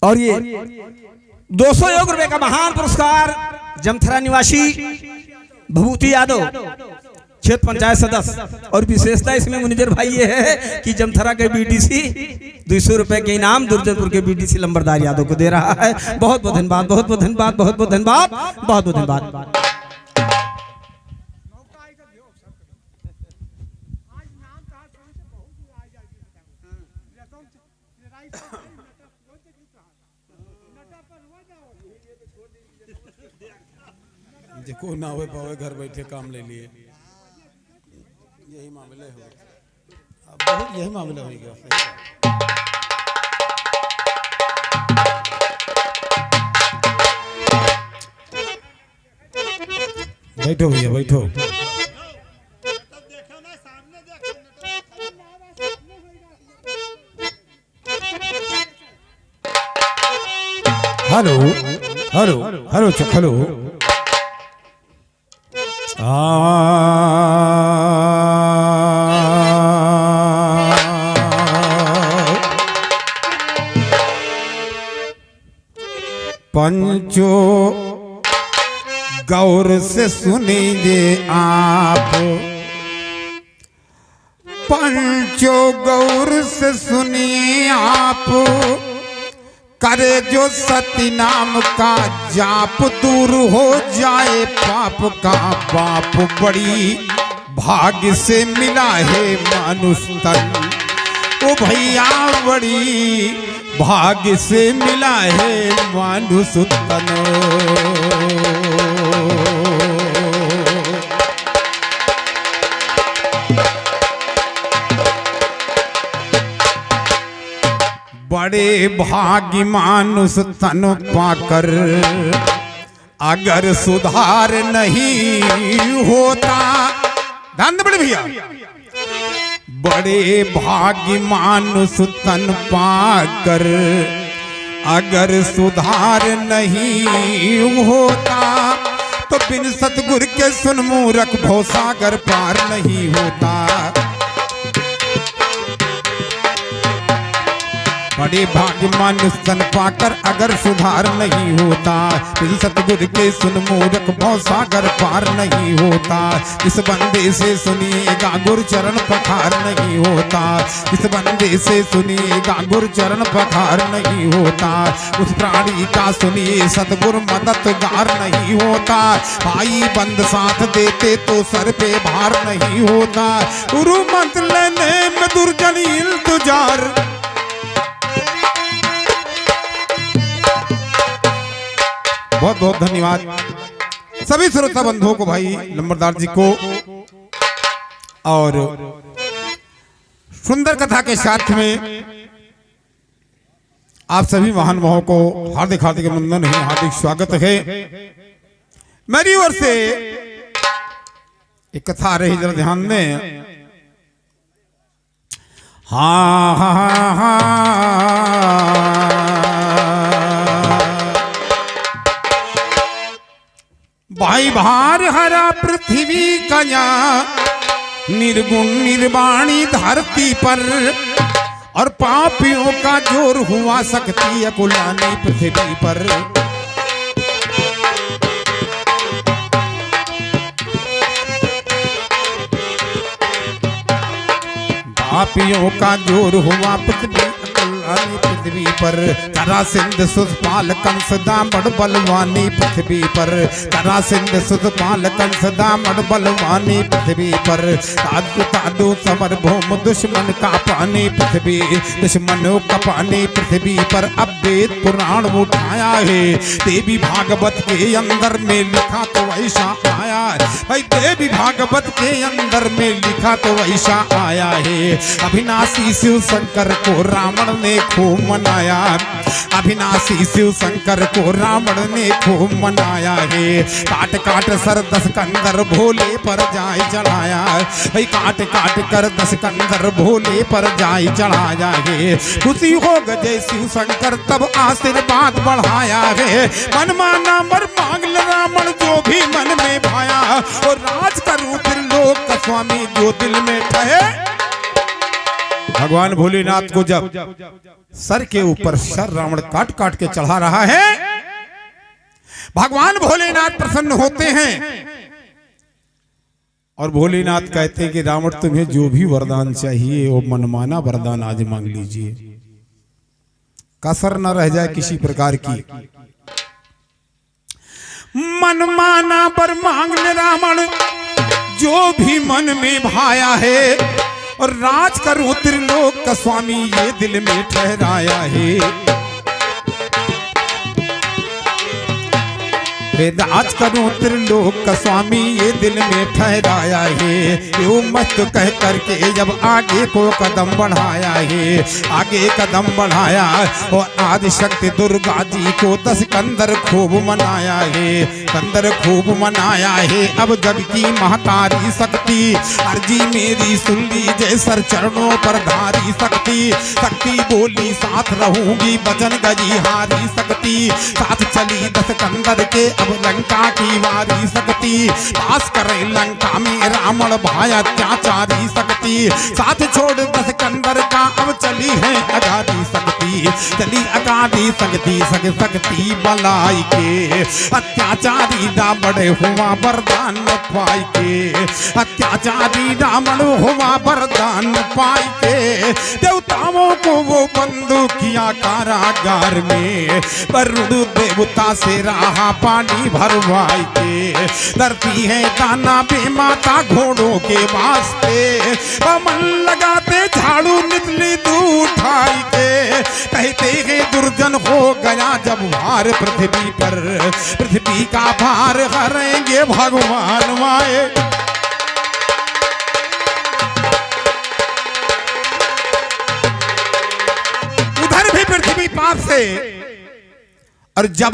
और ये 200 योग रुपए का महान पुरस्कार जमथरा निवासी भभूति यादव क्षेत्र पंचायत सदस्य। और विशेषता इसमें मुनिजर भाई ये है कि जमथरा के बीडीसी 200 रुपए के इनाम दुर्जनपुर के बीडीसी लंबरदार यादव को दे रहा है। बहुत बहुत धन्यवाद, बहुत बहुत धन्यवाद, बहुत बहुत धन्यवाद, बहुत बहुत धन्यवाद। को ना हो पावे घर बैठे काम ले लिए, यही मामले हो, बहुत यही मामला हो गया। बैठो भैया बैठो। हेलो हेलो हेलो हेलो पंचो गौर से सुनिए आप, पंचो गौर से सुनिए आप, करे जो सती नाम का जाप दूर हो जाए पाप का बाप। बड़ी भाग्य से मिला है मानुष तन, ओ भैया बड़ी भाग्य से मिला है मानुष तन। बड़े भाग्य मानुष तन पाकर अगर सुधार नहीं होता, ध्यान दे बड़े भैया, बड़े भाग्य मानुष तन पाकर अगर सुधार नहीं होता, तो बिन सतगुर के सुन मूरख भवसागर पार नहीं होता। बड़े भाग्य मानुष तन पाकर अगर सुधार नहीं होता, बिन सतगुर के सुन मूरख भवसागर पार नहीं होता। इस बंदे से सुनिएगा गुरु चरण पखार नहीं होता, इस बंदे से सुनिएगा गुरु चरण पखार नहीं होता। उस प्राणी का सुनिए सतगुरु मददगार नहीं होता, भाई बंद साथ देते तो सर पे भार नहीं होता। गुरु मंत्र लेने में दुर्जन इल्तजार, बहुत बहुत धन्यवाद सभी श्रोता बंधुओं को, भाई लंबरदार जी को, और सुंदर कथा के साथ में आप सभी महानुभावों को हार्दिक हार्दिक अभिनंदन है, हार्दिक स्वागत है। मेरी ओर से एक कथा रही, जरा ध्यान दें। हाँ हाँ हाँ भाई भार हरा पृथ्वी का निर्गुण निर्वाणी धरती पर, और पापियों का जोर हुआ शक्ति अकुलानी पृथ्वी पर। पापियों का जोर हुआ पृथ्वी पर, करा सिंध सुधपाल कंस दामड़ बलवानी पृथ्वी पर, करा सिंध सुधपाल कंस दामड़ बलवानी पृथ्वी पर। तादु तादु समर भूम दुश्मन का पानी पृथ्वी, दुश्मनों का पानी पृथ्वी पर। अब वेद पुराण उठाया है, देवी भागवत के अंदर में लिखा तो ऐसा आया है, भाई देवी भागवत के अंदर में लिखा तो ऐसा आया है। अविनाशी शिव शंकर को रावण ने खूब मनाया, अविनाशी शिव शंकर को रावण ने खूब मनाया है। काट काट सर 10 कंदर भोले पर जाय चढ़ाया, भाई काट काट कर 10 कंदर भोले पर जाय चढ़ाया है। खुशी हो गए शिव शंकर तब आशीर्वाद बढ़ाया है। मन माना मर मांगल रावण जो भी मन में भाया, और राज करूं फिर लोक का स्वामी जो दिल में ठहे। भगवान भोलेनाथ को जब सर के ऊपर सर रावण काट काट के चढ़ा रहा है, भगवान भोलेनाथ प्रसन्न होते हैं और भोलेनाथ कहते हैं कि रावण तुम्हें जो भी वरदान चाहिए वो मनमाना वरदान आज मांग लीजिए, कसर न रह जाए किसी प्रकार की। मनमाना वर मांग ले रावण जो भी मन में भाया है, और राज करूं त्रिलोक का स्वामी ये दिल में ठहराया है। राज करूं त्रिलोक का स्वामी ये दिल में ठहराया है। यो मस्त कह करके जब आगे को कदम बढ़ाया है, आगे कदम बढ़ाया और आदि शक्ति दुर्गा जी को 10 कंदर खूब मनाया है, कंदर खूब मनाया है। अब जग की महतारी शक्ति अर्जी मेरी सुन लीजिए, सर चरणों पर धारी शक्ति, शक्ति बोली साथ रहूंगी वचन गई हारी शक्ति, साथ चली 10 कंदर के अब लंका की वारी शक्ति, पास करे लंका में रावण भाई अत्याचारी शक्ति, साथ छोड़ 10 कंदर का अब चली है अगाधी शक्ति, चली अगाधी शक्ति, शक्ति बलाई के अत्याचारी रावण हुआ वरदान पाई के, अत्याचारी रावण हुआ वरदान पाई के। देवताओं को वो बंद किया कारागार में, वरुण देवता से रहा पानी भरवाई के, धरती है दाना बे माता घोड़ों के वास्ते, मन लगाते झाड़ू निकली तू उठाई के, कहते हैं दुर्जन हो गया जब भार पृथ्वी पर, पृथ्वी का भार हरेंगे भगवान माए। उधर भी पृथ्वी पाप से, और जब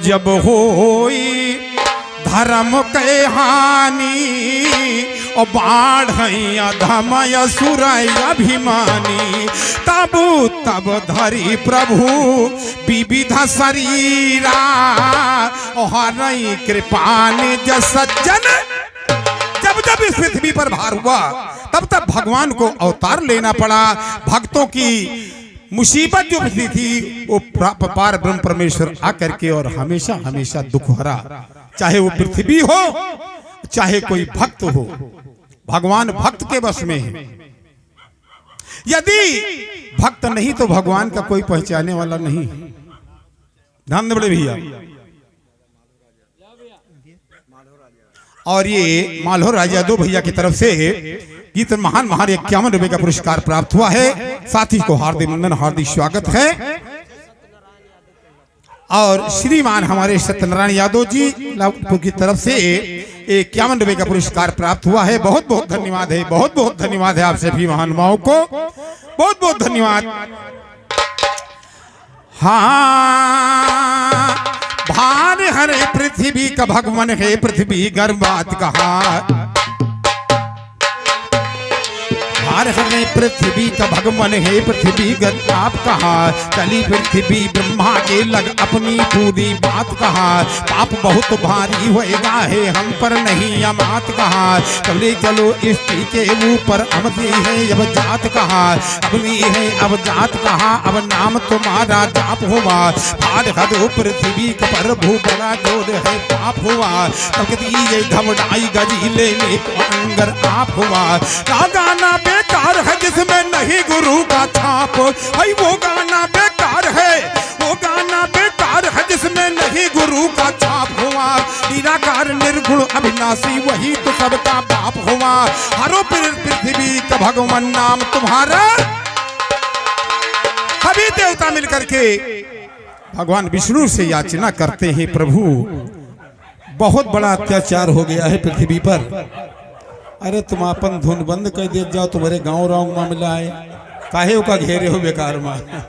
जब होई धर्म के हानि, और बाढ़ अधम असुर अभिमानी, तब धरी प्रभु विविध शरीरा, हरई कृपा निज सज्जन। जब इस पृथ्वी पर भार हुआ तब भगवान को अवतार लेना पड़ा। भक्तों की मुसीबत जो भी थी वो पार ब्रह्म परमेश्वर आकर के और हमेशा हमेशा दुख हरा, चाहे वो पृथ्वी हो चाहे कोई भक्त हो, भगवान भक्त के वश में है। यदि भक्त नहीं तो भगवान का कोई पहचानने वाला नहीं। ध्यान दे बड़े भैया। और ये मालहो राजा दो भैया की तरफ से गीत महान 51 रुपए का पुरस्कार प्राप्त हुआ है। साथी को हार्दिक वंदन, हार्दिक स्वागत है। और श्रीमान हमारे सत्यनारायण यादव जी की तरफ से 51 रुपए का पुरस्कार प्राप्त हुआ है। बहुत बहुत धन्यवाद है, बहुत बहुत धन्यवाद है आप सभी महानुभावों को, बहुत बहुत धन्यवाद। हाँ, भार हरे पृथ्वी का भगवान है, पृथ्वी गर्वात कहा। भार हरे पृथ्वी का भगवान है, पृथ्वी गर्वात कहा। चली पृथ्वी ब्रह्मा के लग अपनी पूरी बात कहा। पाप बहुत भारी होएगा है, हम पर नहीं अमात कहा। चले चलो स्त्री के ऊपर अमती है अब जात कहा। अपनी है अब जात कहा, अब नाम तुम्हारा जाप हुआ। भार हरो पृथ्वी का प्रभु बड़ा जोर है पाप हुआ। प्रकृति ये घबराई गजी ले अंगर आप हुआ। गाना बेकार है जिसमें नहीं गुरु का छाप, भाई वो गाना बेकार है, वो गाना बेकार है जिसमें नहीं गुरु का छाप हुआ। निराकार निर्गुण अविनाशी वही तो सबका बाप हुआ। हरो पृथ्वी का भगवान नाम तुम्हारा। सभी देवता मिलकर के भगवान विष्णु से याचना करते हैं, प्रभु बहुत बड़ा अत्याचार हो गया है पृथ्वी पर। अरे तुम अपन धुन बंद कर दे जाओ, तुम्हारे गांव राव मामला है, काहे का घेरे हो बेकार में।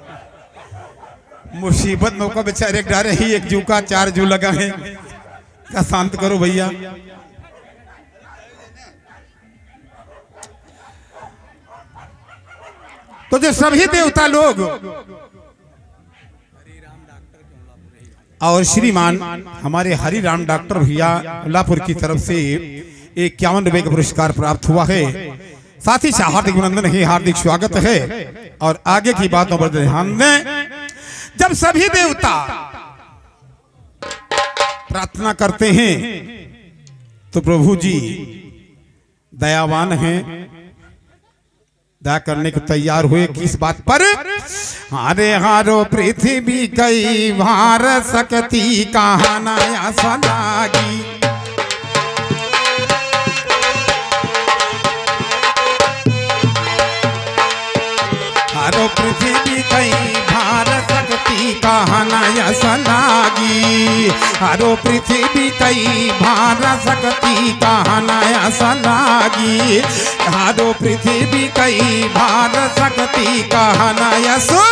मुसीबत में का बेचारे डारे ही एक जू का 4 जू लगा है, क्या शांत करो भैया। तो जो सभी देवता लोग और श्रीमान हमारे हरि राम डॉक्टर भैया अल्लाहपुर की तरफ से 51 रुपए का पुरस्कार प्राप्त हुआ है। साथ ही हार्दिक अभिनंदन है, हार्दिक स्वागत है। और आगे की बातों पर ध्यान दें। जब सभी देवता प्रार्थना करते हैं तो प्रभु जी दयावान हैं, दया करने को तैयार हुए। किस बात पर? हरे हारो पृथ्वी कई भार सकती कहानाया सलागी। हारो पृथ्वी कई भार सकती कहानाया सलागी। हारो पृथ्वी कई भार सकती कहानाया सलागी। हारो पृथ्वी कई भार सकती कहानाया सो।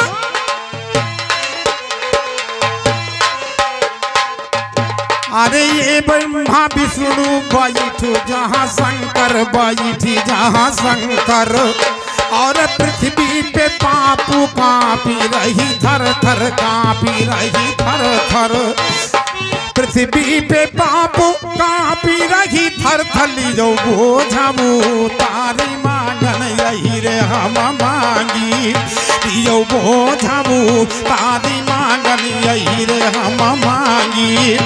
अरे ये ब्रह्मा विष्णु बैठो जहाँ शंकर बैठी जहाँ शंकर। और पृथ्वी पे पापू कांपी रही थर थर कांपी रही थर थर। पृथ्वी पे पापू कांपी रही थर थर। लियो बोझबू तारी मांगन यही रे हम मांगी। लियो बोझबू तारी मांगन यही रे हम मांगी।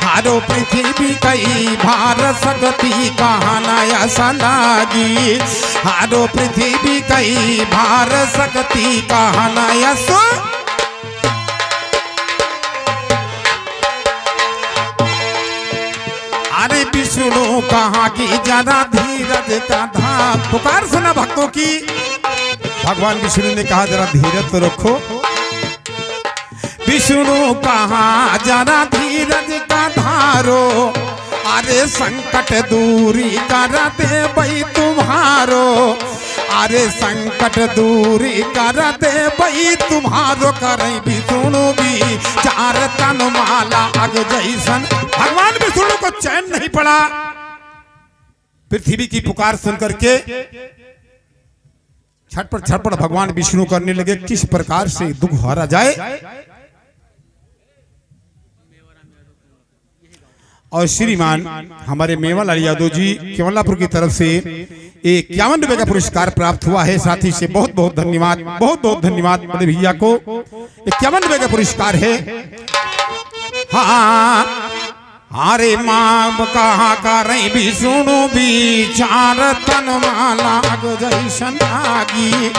हारो पृथ्वी कई भार सकती कहानाया सलागी। हारो पृथ्वी कई भार सकती कहानाया सो। अरे विष्णु कहाँ की जरा धीरज का धाम। पुकार सुना भक्तों की। भगवान विष्णु ने कहा जरा धीरज तो रखो। विष्णु कहाँ जरा धीरज का धारो। अरे संकट दूरी कर दे भाई तुम्हारो। अरे संकट दूरी कर दे भाई तुम्हारो। करें विष्णु भी चार तन माला अग जैसन। भगवान विष्णु को चैन नहीं पड़ा। पृथ्वी की पुकार सुन करके छटपट छटपट भगवान विष्णु करने लगे। किस प्रकार से दुख हारा जाए। और श्रीमान हमारे मेवालाल यादव जी केवलापुर की तरफ से 51 रुपए का पुरस्कार प्राप्त हुआ है। साथी से बहुत बहुत धन्यवाद, बहुत बहुत धन्यवाद बड़े भैया को। 51 रुपए का पुरस्कार है। हाँ अरे माँ कहा करें विष्णु विचार तन माला जैसन आगी।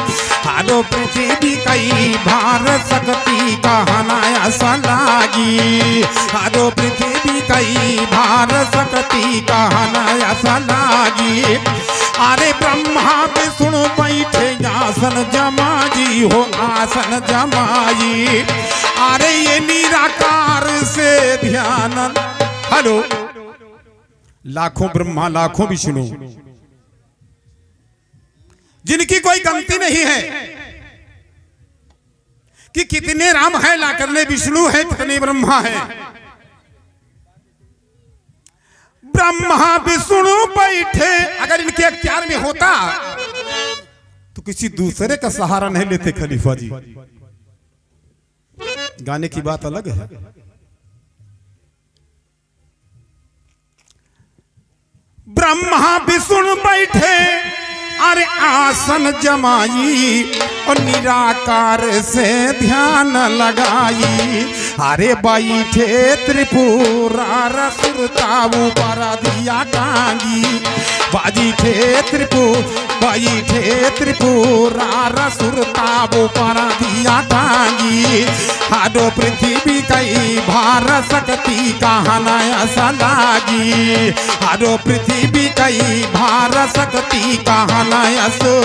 हारो पृथ्वी कई भार सकती कहानाया सलागी। हारो पृथ्वी कई भार सकती कहानाया सलागी। अरे ब्रह्मा विष्णु बैठे आसन जमाई हो आसन जमाई। अरे ये निराकार से ध्यान। हेलो लाखों ब्रह्मा लाखों विष्णु जिनकी कोई गलती नहीं है कि कितने राम है ला करने विष्णु है कितने ब्रह्मा है। ब्रह्मा विष्णु बैठे अगर इनके अख्तियार में होता तो किसी दूसरे का सहारा नहीं लेते खलीफा जी। गाने की बात अलग है। ब्रह्मा विष्णु बैठे अरे आसन जमाई। और निराकार से ध्यान लगाई। अरे बैठे त्रिपुरा सुरताऊ पर दिया टांगी। बैठे त्रिपुरा सुरताऊ पर दिया टांगी। हारो पृथ्वी कई भार सकती कहानाया सलागी। हारो पृथ्वी कई भार सकती कहानाया सो।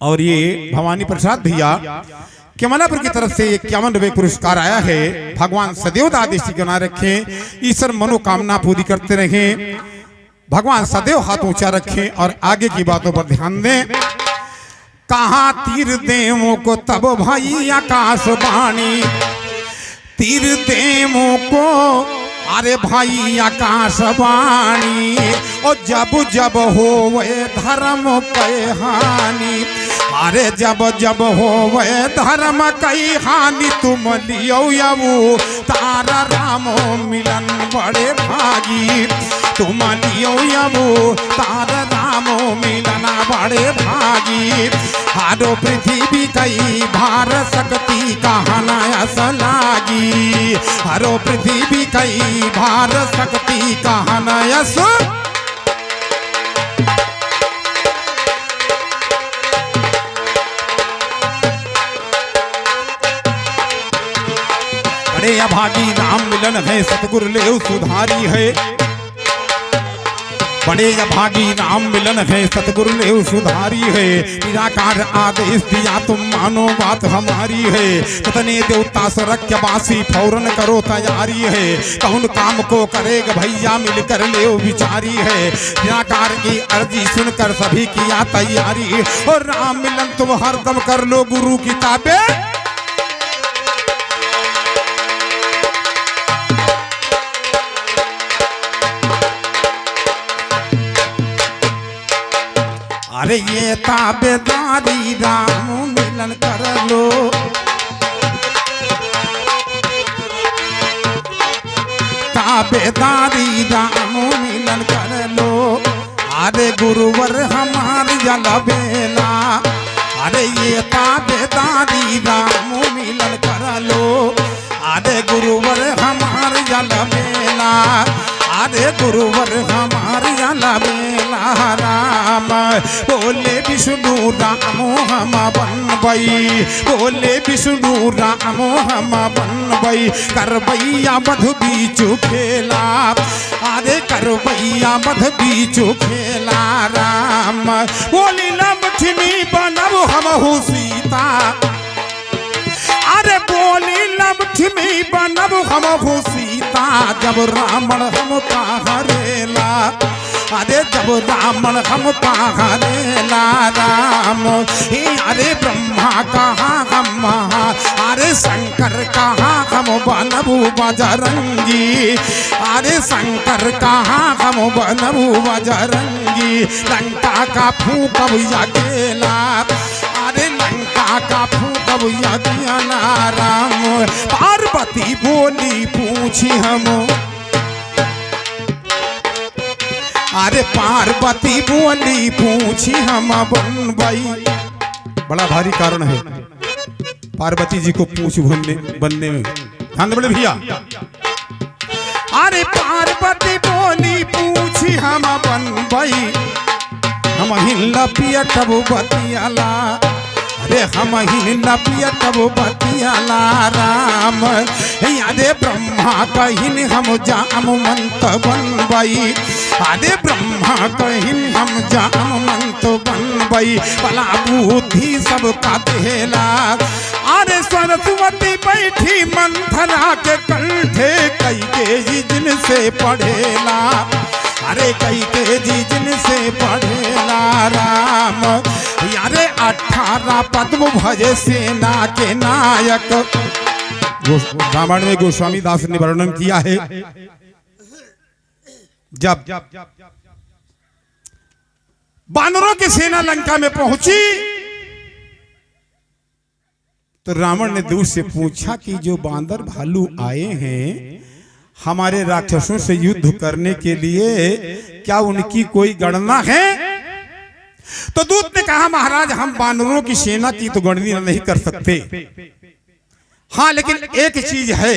और ये भवानी प्रसाद भैया केवलापुर की तरफ से 51 रुपए पुरस्कार आया है। भगवान सदैव आदेश बना रखे। ईश्वर मनोकामना पूरी करते रहे। भगवान सदैव हाथ ऊंचा रखें। और आगे की बातों पर ध्यान दें। कहा तीर देवों को तब भाई आकाशवाणी। तीर देवों को अरे भाई आकाशवाणी। और जब जब हो वे धर्म के हानि। अरे जब जब हो वे धर्म कई हानि। तुम लियो यऊ तारा रामो मिलन बड़े भागी। तुम लियो यमो तार रामो मिलना बड़े भागी हारो पृथ्वी कई भार सकती कहना यस लागी हारो पृथ्वी कई भार सकती कहना यस बड़े अभागी राम मिलन है सतगुरु ले सुधारी है बड़े अभागी राम मिलन है सतगुरु ने सुधारी है निराकार आदेश दिया तुम मानो बात हमारी है कितने देवता सरक्यवासी फौरन करो तैयारी है कौन काम को करेगा भैया मिलकर ले विचारी है निराकार की अर्जी सुनकर सभी किया तैयारी और राम मिलन तुम हरदम कर लो गुरु किताबे अरे ये ताबेदारी राम मिलन कर लो ताबेदारी राम मिलन कर लो अरे गुरुवर हमार जल बेला अरे ये ताबेदारी राम मिलन कर लो अरे गुरुवर हमार जल बेला अरे गुरुवर हमार जल बेला राम बोले विष्णु राम हम बनबई बोले विष्णु राम हम बनबई करबैया मध बीचू खेला अरे करबैया मध बीचू खेला राम बोली लक्ष्मी बनब हम सीता अरे बोली लक्ष्मी बनब हम सीता जब रावण हम हरेला अरे जब रावण हम हरेला राम अरे ब्रह्मा कहाँ हम अरे शंकर कहाँ हम बनबू बजरंगी अरे शंकर कहाँ हम बनबू बजरंगी लंका का फूकब अकेला अरे लंका का फूकब अकेला राम पार्वती बोली पूछी हम अरे पार्वती बोली पूछी हम बनबई बड़ा भारी कारण है पार्वती जी को पूछ बनने में ध्यान बड़े भैया अरे पार्वती बोली पूछी हम बनबई हम हिल्ला पिया तब बतियाला अरे हम हिल्ला पिया तब बतियाला राम अरे ब्रह्मा कहिन हम जाम मंत बनबई अरे ब्रह्मा कहिन हम जाम मंत बनबई भला बुद्धि सबका देला अरे सरस्वती बैठी मंथरा के कंठे कई के जिनसे पढ़ेला अरे कई के जिनसे पढ़ेला राम अरे 18 पद्म भजे सेना के नायक रामायण में गोस्वामी दास ने वर्णन किया है जब बानरों की सेना लंका में पहुंची तो रावण ने दूर से पूछा कि जो बांदर भालू आए हैं हमारे राक्षसों से युद्ध करने के लिए क्या उनकी कोई गणना है तो दूत ने कहा महाराज हम बानरों की सेना की तो गणना नहीं कर सकते हाँ लेकिन एक चीज है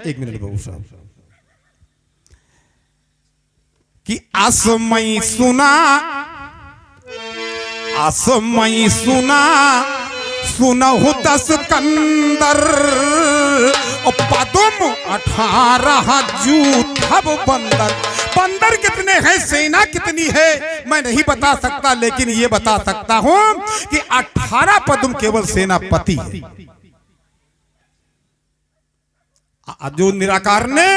एक मिनट बाबू साहब कि आसमई सुना सुनहु 10 कंदर पदुम 18 जूथब बंदर बंदर कितने हैं सेना कितनी है मैं नहीं बता सकता लेकिन ये बता सकता हूं कि 18 पदुम केवल सेनापति है जो निराकार ने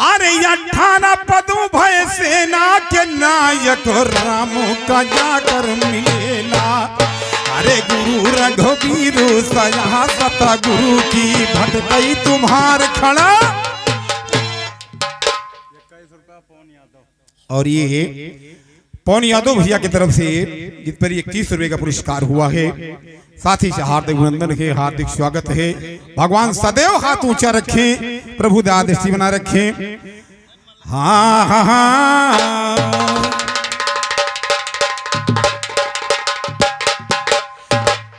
अरे 18 पदों भय सेना के नायक राम का जाकर मिलेला अरे गुरु रघुवीर सया सता गुरु की भटकई तुम्हार खड़ा और ये पौन यादव भैया की तरफ से जिस पर 21 रुपए का पुरस्कार हुआ है साथ ही से हार्दिक अभिनंदन है हार्दिक स्वागत है भगवान सदैव हाथ ऊंचा रखें प्रभु दया दृष्टि बना रखें हाँ हाँ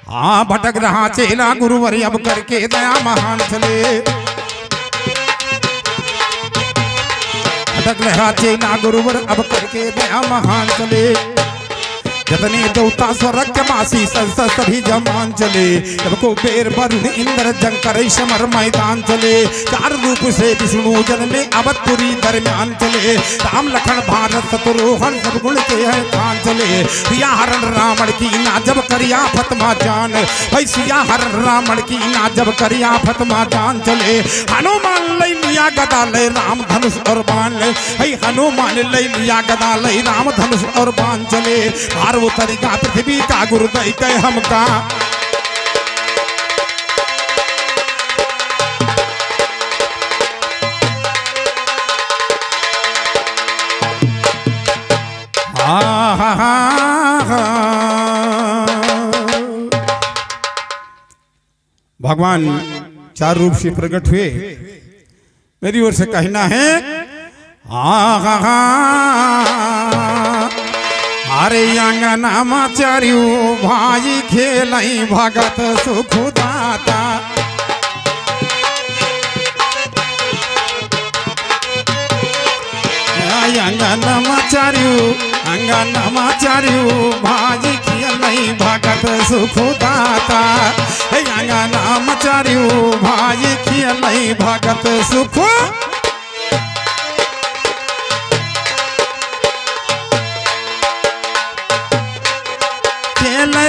हाँ भटक रहा चेला गुरुवर अब करके दया महान चले भटक रहा चेला गुरुवर अब करके दया महान चले जतने देवता स्वर्ग के मासी सभी जमान चले जब को बेर वरुण इंद्र जंग करे समर मैदान चले चार रूप से विष्णु जन में अवधपुरी दरम्यान चले राम लखन भारत शत्रुघ्न सब गुण के है खान चले सिया हरण रावण की ना जब करिया फतमा जान भाई सिया हरण रावण की ना जब करिया फतमा जान चले हनुमान ले लिया गदा ले राम धनुष और बाण ले हनुमान ले लिया गदा ले राम धनुष और बाण चले वो तरीका पृथ्वी का गुरुदय कह हमका भगवान चार रूप से प्रकट हुए मेरी ओर से कहना है अरे अंगना चारियो भाई खेलई भगत सुखदाता अंगना चारियो भाई खेलई भगत सुखदाता अंगना चारियो भाई खेलई भगत सुख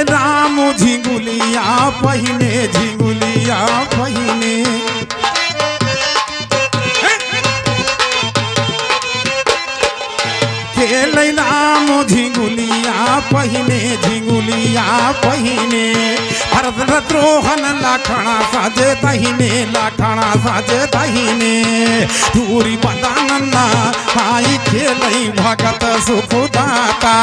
राम झिंगुलिया पहिने झिंगुलिया पहिने खेल राम झिंगुलिया पहिने झिंगुलिया पहिने भरत शत्रुघ्न लाखना साजे दहिने लाखना साजे दहिने धूरी बदानन्ना हाई खेलई भगत सुखदाता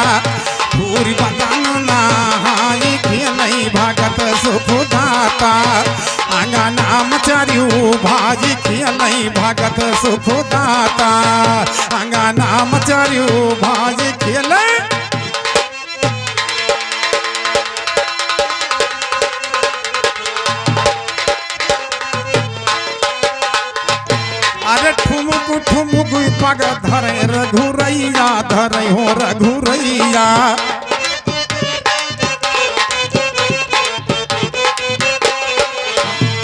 धूरी बदानन्ना हाई खेलई भगत सुखदाता अंगना चारियो भाजी खेलई भगत सुखदाता अंगना चारियो भाजी खेलई अरे ठुमुक ठुमुक पग धरे रघुरैया धरे हो रघुरैया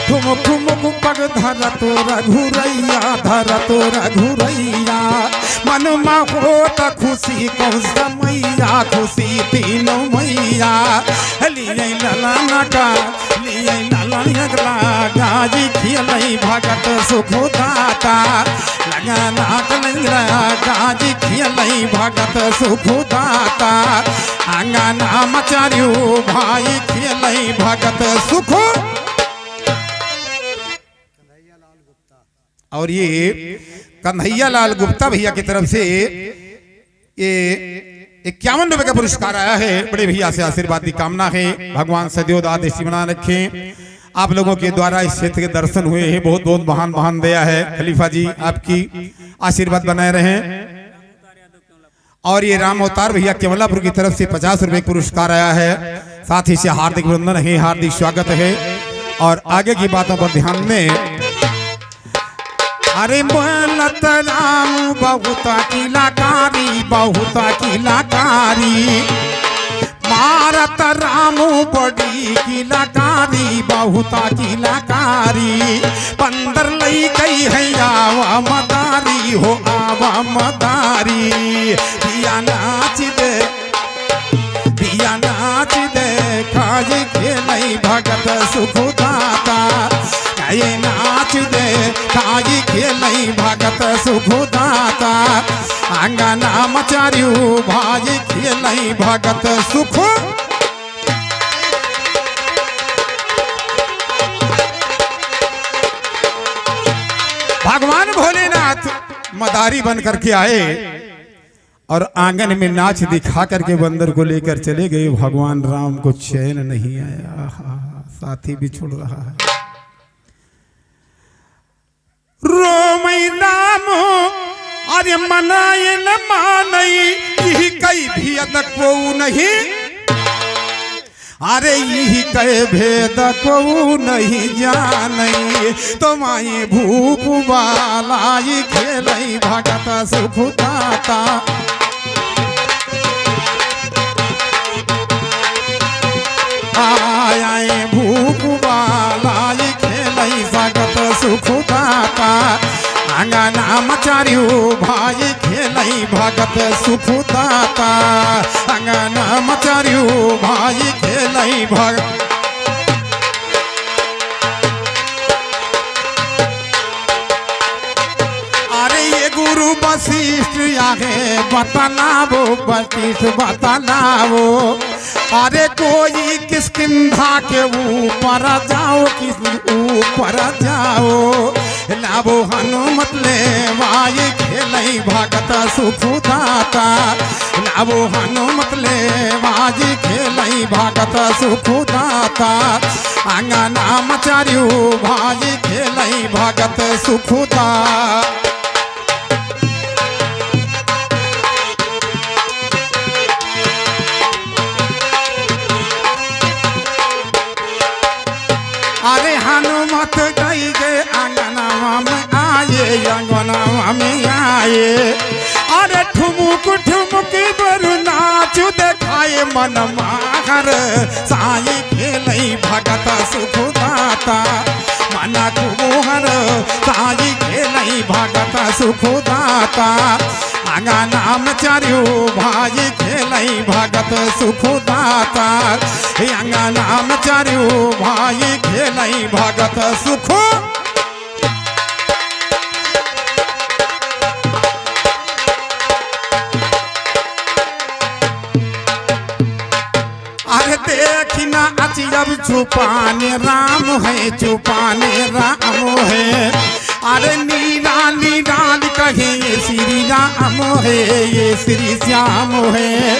ठुमुक ठुमुक पग धर तो रघुरैया धर तो रघुरैया मन में हो त खुशी कौन समैया खुशी तीनों मैया लिए ललन का लिए ललन गाजी खेलई भगत सुखदाता लगना कलंगरा गाजी खेलई भगत सुखदाता अंगना मचारियो भाई खेलई भगत सुख। और ये कन्हैया लाल गुप्ता भैया की तरफ से ये 51 रुपए का पुरस्कार आया है। बड़े भैया से आशीर्वाद की कामना है, भगवान सदैव आदर्श बना रखें। आप लोगों के द्वारा इस क्षेत्र के दर्शन हुए हैं, बहुत बहुत महान महान दया है। खलीफा जी आपकी आशीर्वाद बनाए रहें। और ये राम अवतार भैया केवलापुर की तरफ से 50 रुपए पुरस्कार आया है। साथ ही से हार्दिक अभिनंदन है, हार्दिक स्वागत है। और आगे की बातों पर ध्यान में अरे बोलत राम बहुत किलाकारी बहुत किलाकारी मारत राम बड़ी किलाकारी बहुत किलाकारी पंदर लई गई है आवा मदारी हो आवा मदारी दिया नाच दे काज खेलई भगत सुखदाता ये नाच दे काजी खेलई भगत सुखदाता अंगना मचारियो भाजी खेलई भगत सुख। भगवान भोलेनाथ मदारी बन करके आए और आंगन में नाच दिखा करके बंदर को लेकर चले गए। भगवान राम को चैन नहीं आया, साथी भी छोड़ रहा है। रोमई राम अरे मनाए न मानई यही कई भी अदक वो नहीं, अरे यही कहे भेद को नहीं जानई, तो माई भूप बालाई खेलई भगत सुखदाता। आए भूप बालाई खेलई भगत सुखदाता, अंगना मचारियो भाई खेलई भगत सुखदाता, अंगना मचारियो भाई खेलई भगत। अरे ये गुरु वशिष्ठ आगे बतलावो, वशिष्ठ बतलावो, अरे कोई किसकिंधा के ऊपर जाओ, किस ऊपर जाओ, लाभो हनुमत ले वाई खेलई भगत सुखदाता, लाभो हनुमत ले वाई खेलई भगत सुखदाता, अंगना मचारियो भाई खेलई भगत सुखदा। अरे हनुमत गई गे अंगना में आए, अंगना में आए, अरे ठुमुक ठुमुक बरु नाच देखाए मन माघर साई खेलई भगत सुखदाता, मना कुमोहर साई खेलई भगत सुखदाता, अंगना में चारियो भाई खेलई भगत सुखदाता, अंगना में चारियो भाई खेलई भगत सुख। अरे देखना अचिरब छुपाने राम है, छुपाने राम है, अरे नीला नीलाल कहे ये श्री राम है, ये श्री श्याम है,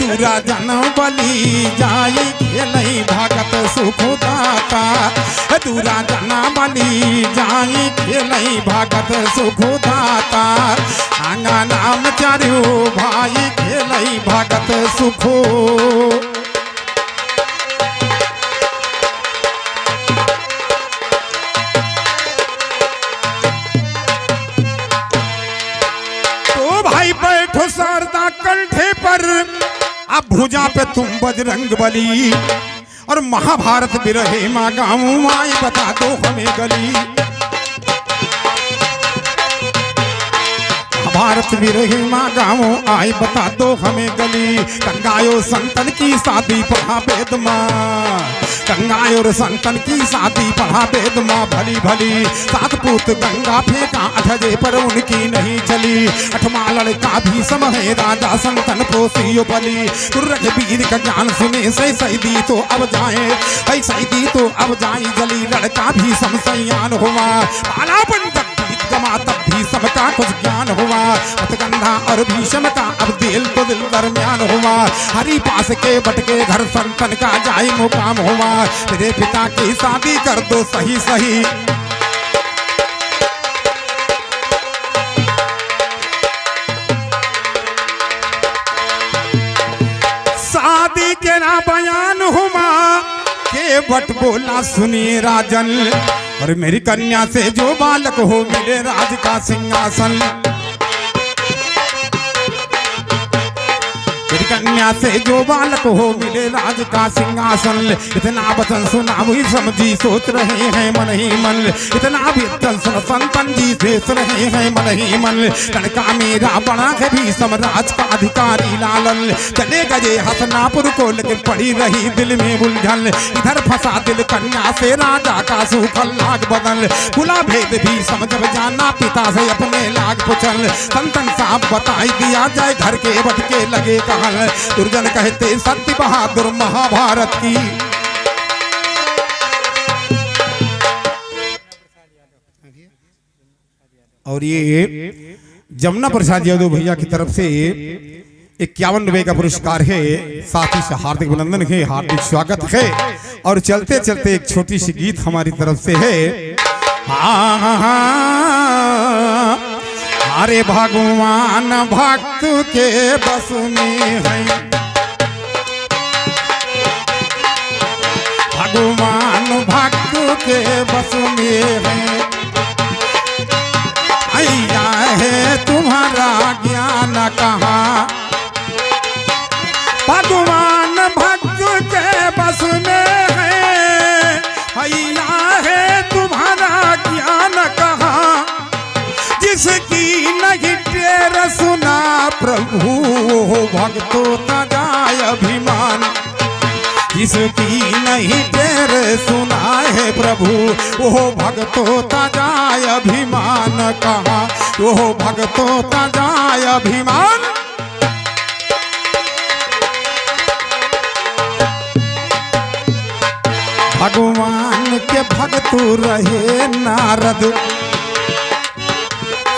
दूरा जन बलि जाई खेलई भगत सुखदाता, दूरा जना बलि जाई खेलई भगत सुखदाता, अंगना में चारियो भाई खेलई भगत सुखो। बैठो शारदा कंठे पर, अब भुजा पे तुम बजरंग बली, और महाभारत बिरहे माँ गाँव आई बता दो हमें गली, भारत विरही माँ गाँव आई बता दो हमें गली, गंगायो संतन की शादी पढ़ा वेद माँ, गंगायो संतन की शादी पढ़ा वेद माँ, भली भली सात पूत गंगा फेंका अठजे पर उनकी नहीं चली, अठमा लड़का भी सम है राजा संतन पोसियो बली, तुर्रज वीर का ज्ञान सुने से सैदी तो अब जाए, ऐ सैदी तो अब जाए जली, लड़का भी समसयान हुआ, बालापन तब गमा तब भी सबका कुछ ज्ञान हुआ, मतगंधा और भीषम का अब दिल तो दिल दरमियान हुआ, हरि पास के बटके घर संतन का जाय मुकाम हुआ, तेरे पिता की शादी कर दो सही सही, शादी के ना बयान हुआ के बट बोला सुनिए राजन, और मेरी कन्या से जो बालक हो मिले राज का सिंहासन, मेरी कन्या से जो बालक हो मिले राज का सिंहासन, इतना वचन सुना हुई समझी सोच रहे हैं मन ही मन, इतना भी सुन संतन जी सोच रहे हैं मन ही मन, लड़का मेरा बड़ा है भी समराज का अधिकारी लालन, चले गए हसनापुर को लेकिन पड़ी रही दिल में उलझन, इधर फंसा दिल कन्या से राजा का सूखल लाग बदल, खुला भेद भी समझ जाना पिता से अपने लाग पुछल, संतन साहब बताई दिया जाए घर के बटके लगे कहल, दुर्जन कहते सत्य बहादुर महाभारत की, और ये जमुना प्रसाद यादव भैया की तरफ से 51 रुपए का पुरस्कार है, साथ ही से हार्दिक अभिनंदन है, हार्दिक स्वागत है, और चलते चलते एक छोटी सी गीत हमारी तरफ से है, अरे भगवान भक्त के बस में है, भगवान भक्त के बस में है। भैया है तुम्हारा ज्ञान कहाँ, भगवान भक्त के बस में है। भैया है तुम्हारा ज्ञान कहाँ, जिसकी नहीं टेर सुना प्रभु वो भक्तों का जाय अभिमान। जिसकी नहीं टेर सुना है प्रभु वो भक्तों का जाय अभिमान कहाँ, वो भक्तों का जाय अभिमान। भगवान के भक्त रहे नारद,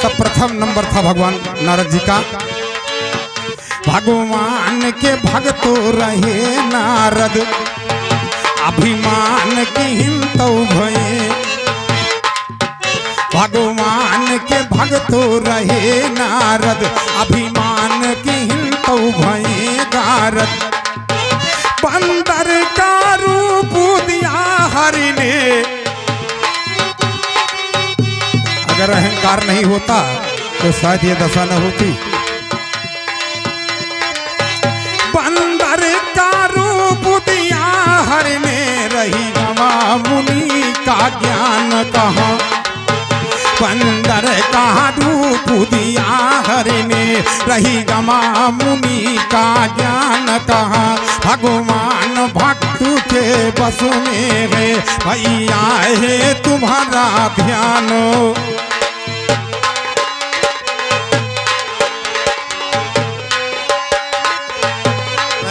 सब प्रथम नंबर था भगवान नारद जी का। भगवान के भक्त रहे नारद, अभिमान की हिंतौ भये। भगवान के भक्त रहे नारद, अभिमान की हिंतौ भये गारद। बंदर का रूप दिया हरि ने, अगर अहंकार नहीं होता तो शायद ये दशा न होती। बंदर का रूप दिया हरि ने, रही गवा मुनि का ज्ञान कहाँ। बंदर का रूप दिया हरि ने, रही गवा मुनि का ज्ञान कहाँ। भगवान भक्त के बस में है, भैया है तुम्हारा ध्यान।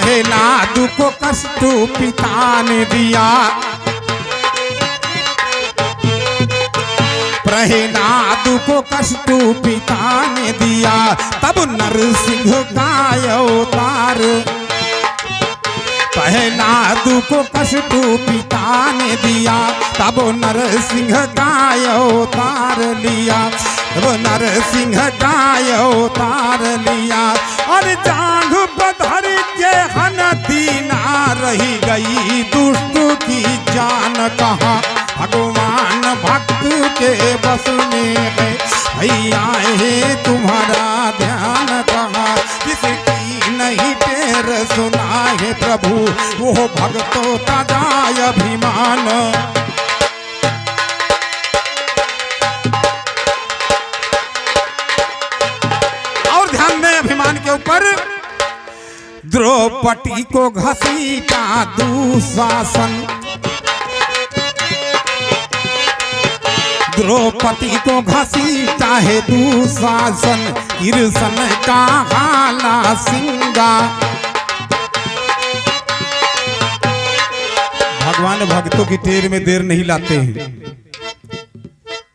प्रहलाद को कष्ट पिता ने दिया, प्रहलाद को कष्ट पिता ने दिया। तब नरसिंह का अवतार, प्रहलाद को कष्ट पिता ने दिया। तब नरसिंह का अवतार लिया, तब नरसिंह का अवतार लिया। और जांघ बधर के हनती ना रही गई दुष्ट की जान कहाँ। भगवान भक्त के बस में है, भैया है तुम्हारा ध्यान कहाँ। जिसकी नहीं टेर सुना है प्रभु वो भक्तों का जाय अभिमान। और ध्यान में अभिमान के ऊपर, द्रौपदी को घसीटा दुशासन, द्रौपदी को घसीटा है दुशासन। कृष्ण का हाला सिंगा, भगवान भक्तों की टेर में देर नहीं लाते हैं।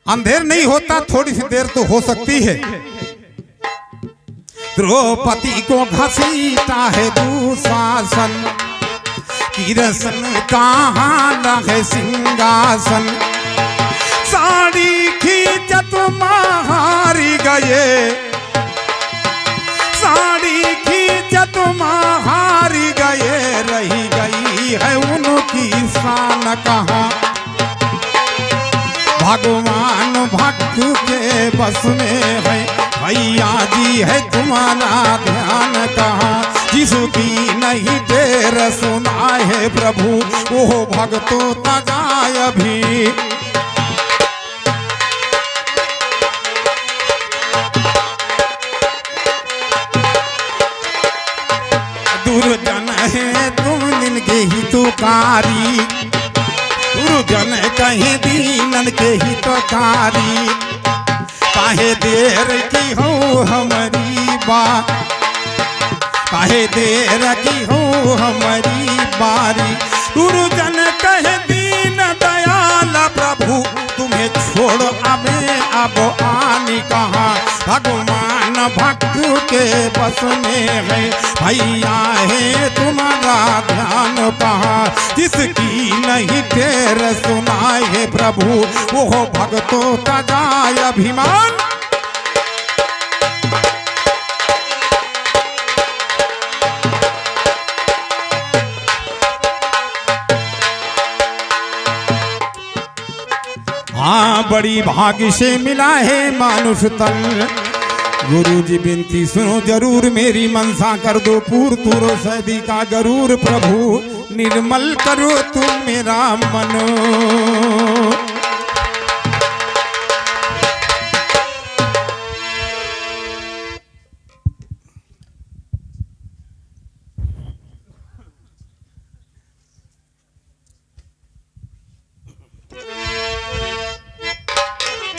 अंधेर नहीं होता, थोड़ी सी देर तो हो सकती है। द्रौपदी को घसीटा है दुशासन, कृष्ण का हाला है सिंहासन। साड़ी खींचत महारी गए, साड़ी खींचत महारी गए। रही गई है उनकी शान कहाँ। भगवान भक्त के बस में है, भैया जी है तुम्हारा ध्यान कहाँ। जिसकी नहीं टेर सुना है प्रभु वो भक्तों का जाय भी। दुर्जन है तुम इनके हितकारी, दुर्जन कहीं दीनन के हितकारी। काहे देर की हो हमारी बात, काहे देर की हो हमारी बारी। दुर्जन कहे दीन दयाल प्रभु तुम्हें छोड़ अब आनी कहाँ। भगवान भक्त के बस में है, भैया है तुम्हारा ध्यान कहाँ। जिसकी नहीं टेर सुनाए है प्रभु वो भक्तों का जाय अभिमान। हाँ बड़ी भाग्य से मिला है मानुष तन। गुरु जी विनती सुनो जरूर मेरी मनसा कर दो पूर तुरो सैदी का गरूर प्रभु निर्मल करो तुम मेरा मन।